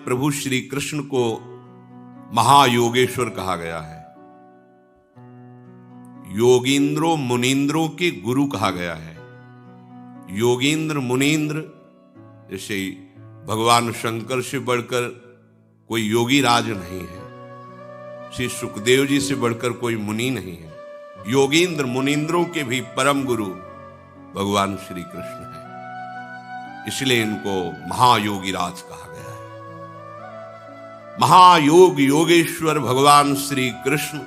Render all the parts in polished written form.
प्रभु श्री कृष्ण को महायोगेश्वर कहा गया है, योगींद्रों मुनींद्रों के गुरु कहा गया है। योगींद्र मुनींद्र, जैसे भगवान शंकर से बढ़कर कोई योगी राज नहीं है, श्री सुखदेव जी से बढ़कर कोई मुनि नहीं है। योगींद्र मुनींद्रों के भी परम गुरु भगवान श्री कृष्ण है, इसलिए इनको महायोगी राज कहा गया है। महायोग योगेश्वर भगवान श्री कृष्ण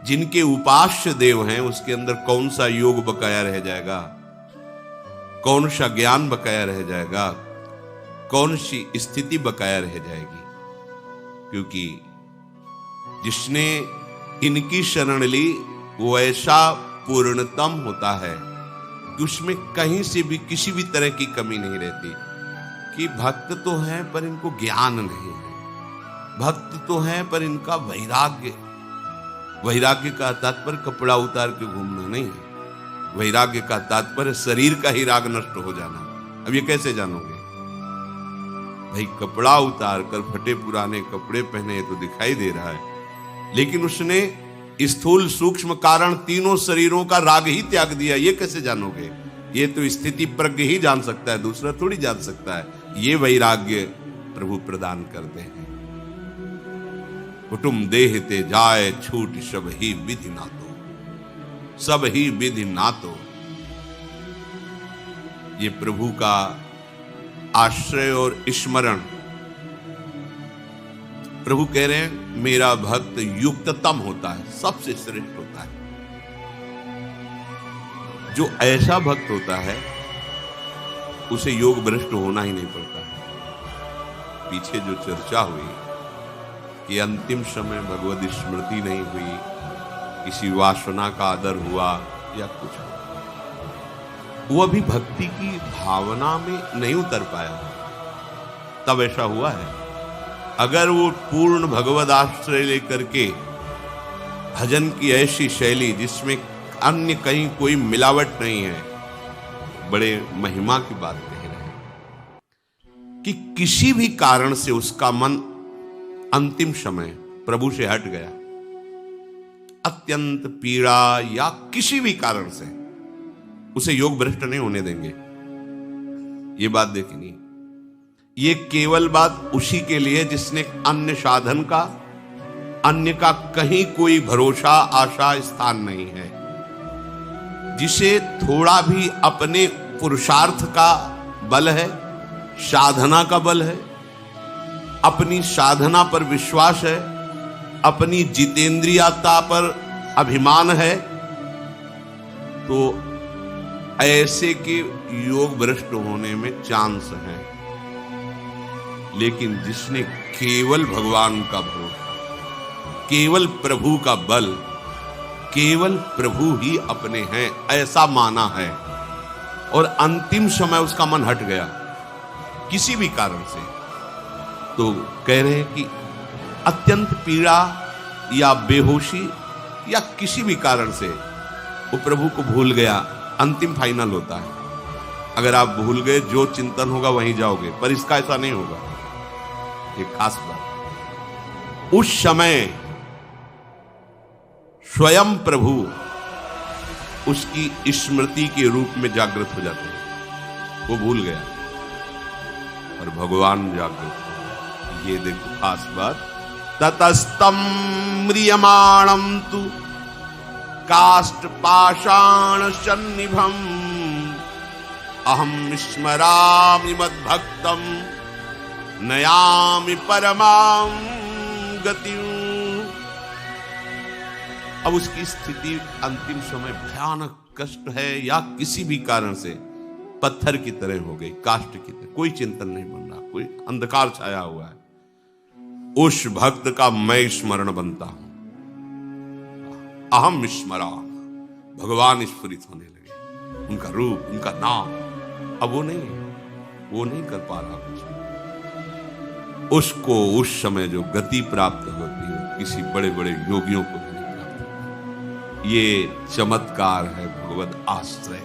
जिनके उपास्य देव हैं, उसके अंदर कौन सा योग बकाया रह जाएगा, कौन सा ज्ञान बकाया रह जाएगा, कौन सी स्थिति बकाया रह जाएगी। क्योंकि जिसने इनकी शरण ली वो ऐसा पूर्णतम होता है कि उसमें कहीं से भी किसी भी तरह की कमी नहीं रहती। कि भक्त तो हैं पर इनको ज्ञान नहीं है, भक्त तो हैं पर इनका वैराग्य का तात्पर्य कपड़ा उतार के घूमना नहीं है, वैराग्य का तात्पर्य शरीर का ही राग नष्ट हो जाना। अब ये कैसे जानोगे भाई, कपड़ा उतार कर फटे पुराने कपड़े पहने तो दिखाई दे रहा है, लेकिन उसने स्थूल सूक्ष्म कारण तीनों शरीरों का राग ही त्याग दिया। ये कैसे जानोगे? ये तो स्थिति प्रज्ञ ही जान सकता है, दूसरा थोड़ी जान सकता है। ये वैराग्य प्रभु प्रदान करते हैं। कुटुम देह ते जाए छूट सब ही विधि नातो, सब ही विधि नातो। ये प्रभु का आश्रय और स्मरण। प्रभु कह रहे हैं मेरा भक्त युक्ततम होता है, सबसे श्रेष्ठ होता है। जो ऐसा भक्त होता है उसे योग भ्रष्ट होना ही नहीं पड़ता है। पीछे जो चर्चा हुई कि अंतिम समय भगवद स्मृति नहीं हुई, किसी वासना का आदर हुआ या कुछ, वो अभी भक्ति की भावना में नहीं उतर पाया, तब ऐसा हुआ है। अगर वो पूर्ण भगवद आश्रय लेकर के भजन की ऐसी शैली जिसमें अन्य कहीं कोई मिलावट नहीं है, बड़े महिमा की बात कह रहे हैं कि किसी भी कारण से उसका मन अंतिम समय प्रभु से हट गया, अत्यंत पीड़ा या किसी भी कारण से, उसे योग भ्रष्ट नहीं होने देंगे। ये बात देखनी, ये केवल बात उसी के लिए जिसने अन्य साधन का, अन्य का कहीं कोई भरोसा आशा स्थान नहीं है, जिसे थोड़ा भी अपने पुरुषार्थ का बल है, साधना का बल है, अपनी साधना पर विश्वास है, अपनी जितेंद्रियता पर अभिमान है, तो ऐसे के योग भ्रष्ट होने में चांस है। लेकिन जिसने केवल भगवान का भरोसा, केवल प्रभु का बल, केवल प्रभु ही अपने हैं ऐसा माना है, और अंतिम समय उसका मन हट गया किसी भी कारण से, तो कह रहे हैं कि अत्यंत पीड़ा या बेहोशी या किसी भी कारण से वो प्रभु को भूल गया, अंतिम फाइनल होता है। अगर आप भूल गए, जो चिंतन होगा वहीं जाओगे, पर इसका ऐसा नहीं होगा। एक खास बात, उस समय स्वयं प्रभु उसकी स्मृति के रूप में जागृत हो जाते हैं। वो भूल गया और भगवान जागृत हो गया। ये देखो खास बात, ततस्तम म्रियमाणम तु काष्ठ पाषाण सन्निभम अहम स्मरामि मद्भक्तम नयामि परमां गतिम्। अब उसकी स्थिति अंतिम समय भयानक कष्ट है या किसी भी कारण से पत्थर की तरह हो गई, काष्ठ की तरह, कोई चिंतन नहीं बन रहा, कोई अंधकार छाया हुआ है। उस भक्त का मैं स्मरण बनता हूं, अहम स्मरा, भगवान स्फुरित होने लगे, उनका रूप, उनका नाम। अब वो नहीं कर पा रहा कुछ। उसको उस समय जो गति प्राप्त होती है किसी बड़े बड़े योगियों को भी नहीं प्राप्त। ये चमत्कार है भगवत आश्रय।